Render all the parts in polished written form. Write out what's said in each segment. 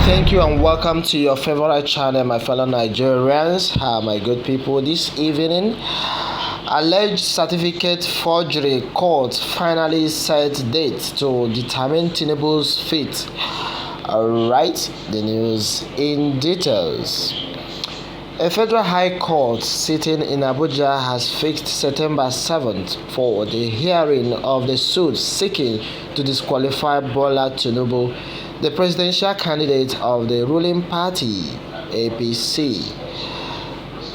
Thank you and welcome to your favorite channel, my fellow Nigerians. My good people, this evening, alleged certificate forgery court finally set date to determine TINUBU'S fate. Alright, the news in details. A federal high court sitting in Abuja has fixed September 7th for the hearing of the suit seeking to disqualify Bola Tinubu, the presidential candidate of the ruling party, APC.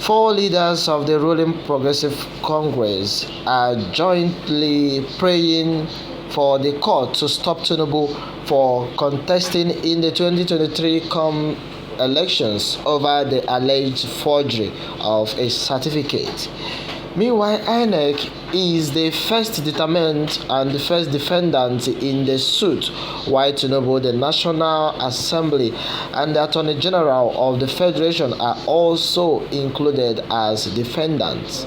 Four leaders of the ruling Progressive Congress are jointly praying for the court to stop Tinubu for contesting in the 2023 elections over the alleged forgery of a certificate. Meanwhile, INEC is the first determinant and the first defendant in the suit, while Tinubu, the National Assembly, and the Attorney General of the Federation are also included as defendants.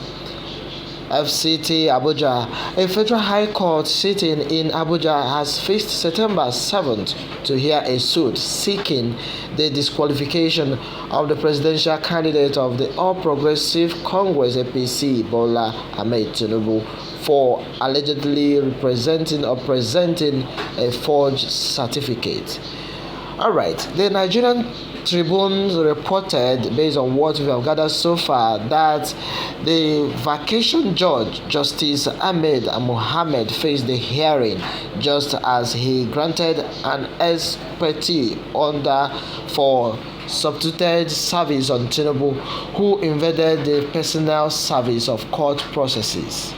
FCT Abuja. A federal high court sitting in Abuja has fixed September 7th to hear a suit seeking the disqualification of the presidential candidate of the All Progressive Congress APC, Bola Ahmed Tinubu, for allegedly representing or presenting a forged certificate. Alright, the Nigerian Tribune reported, based on what we have gathered so far, that the vacation judge, Justice Ahmed Mohammed, faced the hearing just as he granted an expertise order for substituted service on Tinubu, who invaded the personal service of court processes.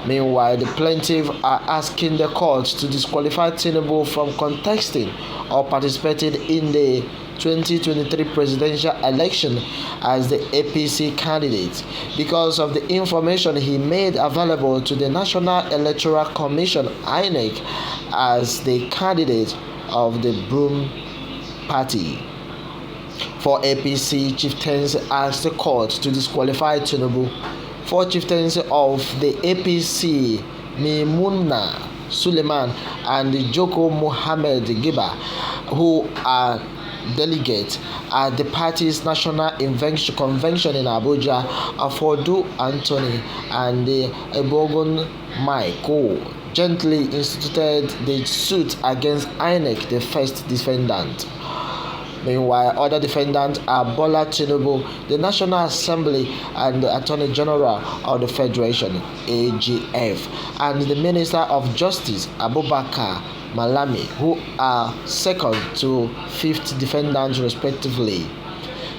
Meanwhile, the plaintiffs are asking the court to disqualify Tinubu from contesting or participating in the 2023 presidential election as the APC candidate because of the information he made available to the National Electoral Commission (INEC) as the candidate of the Broom Party. For APC chieftains asked the court to disqualify Tinubu. Four chieftains of the APC, Maimuna Suleiman and Joko Mohammed Giba, who are delegates at the party's national convention in Abuja, Afodu Anthony and Ebogun Michael, gently instituted the suit against INEC, the first defendant. Meanwhile, other defendants are Bola Tinubu, the National Assembly, and the Attorney General of the Federation (AGF), and the Minister of Justice Abubakar Malami, who are second to fifth defendants respectively.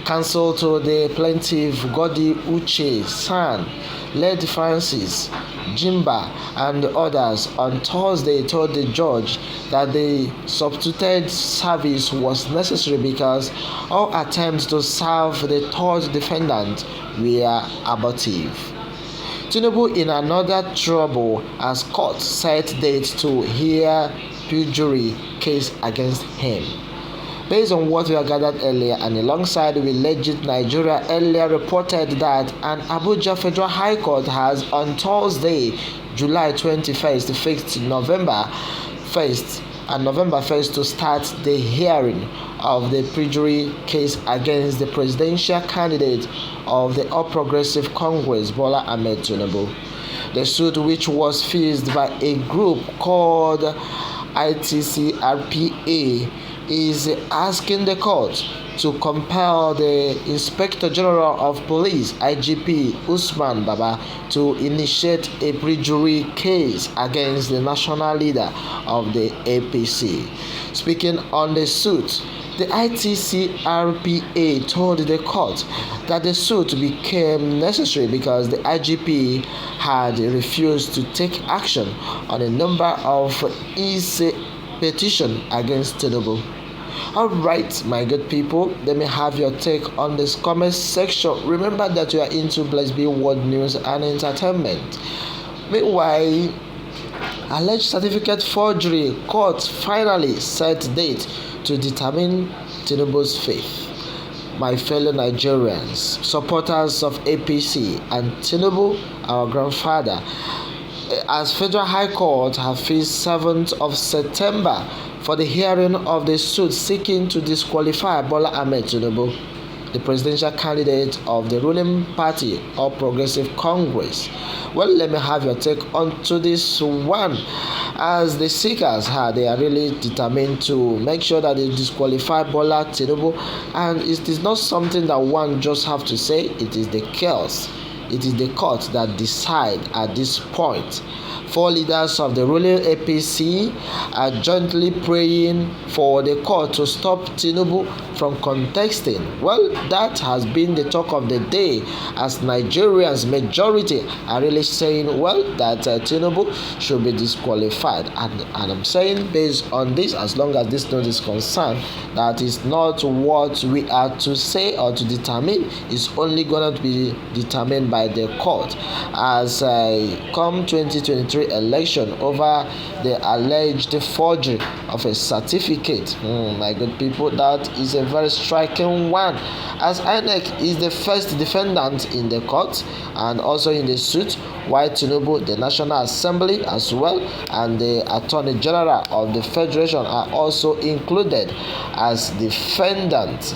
Counsel to the plaintiff Godi Uche San, Led Francis Jimba, and others on Thursday told the judge that the substituted service was necessary because all attempts to serve the third defendant were abortive. Tinubu in another trouble as court set date to hear forgery case against him. Based on what we have gathered earlier and alongside with Legit Nigeria earlier reported that an Abuja Federal High Court has on Thursday, July 21st, fixed November 1st to start the hearing of the forgery case against the presidential candidate of the All Progressive Congress, Bola Ahmed Tinubu. The suit, which was filed by a group called ITCRPA, is asking the court to compel the Inspector General of Police, IGP Usman Baba, to initiate a perjury case against the national leader of the APC. Speaking on the suit, the ITCRPA told the court that the suit became necessary because the IGP had refused to take action on a number of his petitions against Tinubu. Alright, my good people, let me have your take on this comment section. Remember that you are into Blessed Be World News and Entertainment. Meanwhile, alleged certificate forgery court finally set date to determine TINUBU'S fate. My fellow Nigerians, supporters of APC and Tinubu, our grandfather, as Federal High Court have fixed 7th of September for the hearing of the suit seeking to disqualify Bola Ahmed Tinubu, the presidential candidate of the ruling party or Progressive Congress. Well, let me have your take onto this one. As the seekers they are really determined to make sure that they disqualify Bola Tinubu, and it is not something that one just have to say. It is the chaos. It is the court that decide at this point. 4 leaders of the ruling APC are jointly praying for the court to stop Tinubu from contesting. Well, that has been the talk of the day, as Nigerians majority are really saying, well, that Tinubu should be disqualified. And I'm saying, based on this, as long as this note is concerned, that is not what we are to say or to determine. It's only going to be determined by the court, as come 2023 election over the alleged forgery of a certificate. My good people, that is a very striking one, as INEC is the first defendant in the court and also in the suit, while Tinubu, the National Assembly as well, and the Attorney General of the Federation are also included as defendants.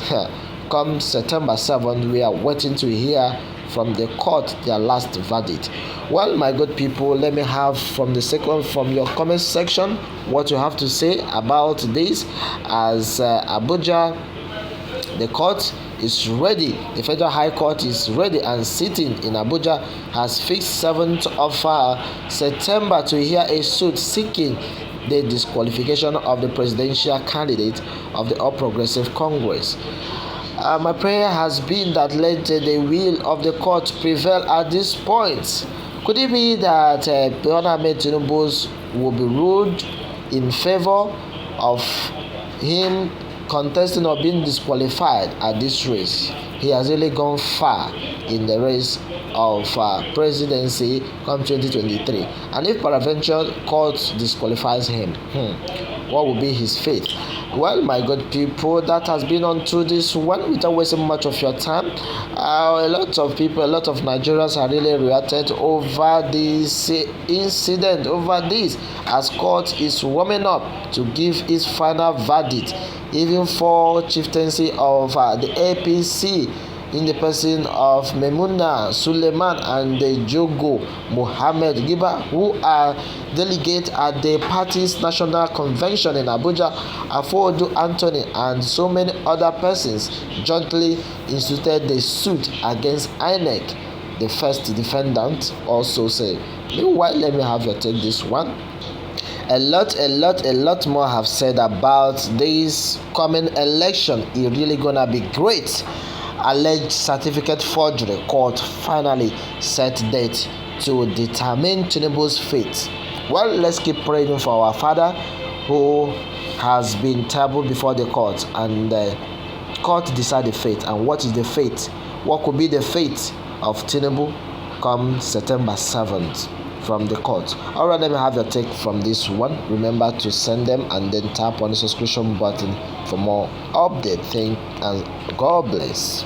Come September 7th, we are waiting to hear from the court their last verdict. Well, my good people, let me have from your comment section what you have to say about this, as Abuja, the court is ready. The Federal High Court is ready and sitting in Abuja has fixed 7th of September to hear a suit seeking the disqualification of the presidential candidate of the All Progressive Congress. My prayer has been that let the will of the court prevail at this point. Could it be that Bola Ahmed Tinubu's will be ruled in favor of him contesting or being disqualified at this race? He has really gone far in the race of presidency come 2023. And if peradventure court disqualifies him, what will be his fate? Well, my good people, that has been on to this one without wasting much of your time. A lot of people, a lot of Nigerians are really reacted over this incident, over this, as court is warming up to give its final verdict, even for chieftaincy of the APC, in the person of Memuna Suleiman and the Jogo Mohammed Giba, who are delegates at the party's national convention in Abuja. Afodu Anthony and so many other persons jointly instituted the suit against INEC, the first defendant also said. Meanwhile, let me have your take this one. A lot more have said about this coming election. It's really gonna be great. Alleged certificate forgery court finally set date to determine Tinubu's fate. Well, let's keep praying for our father who has been tabled before the court, and the court decide the fate. And what is the fate? What could be the fate of Tinubu come September 7th from the court? Alright, let me have your take from this one. Remember to send them and then tap on the subscription button for more update. Thank and God bless.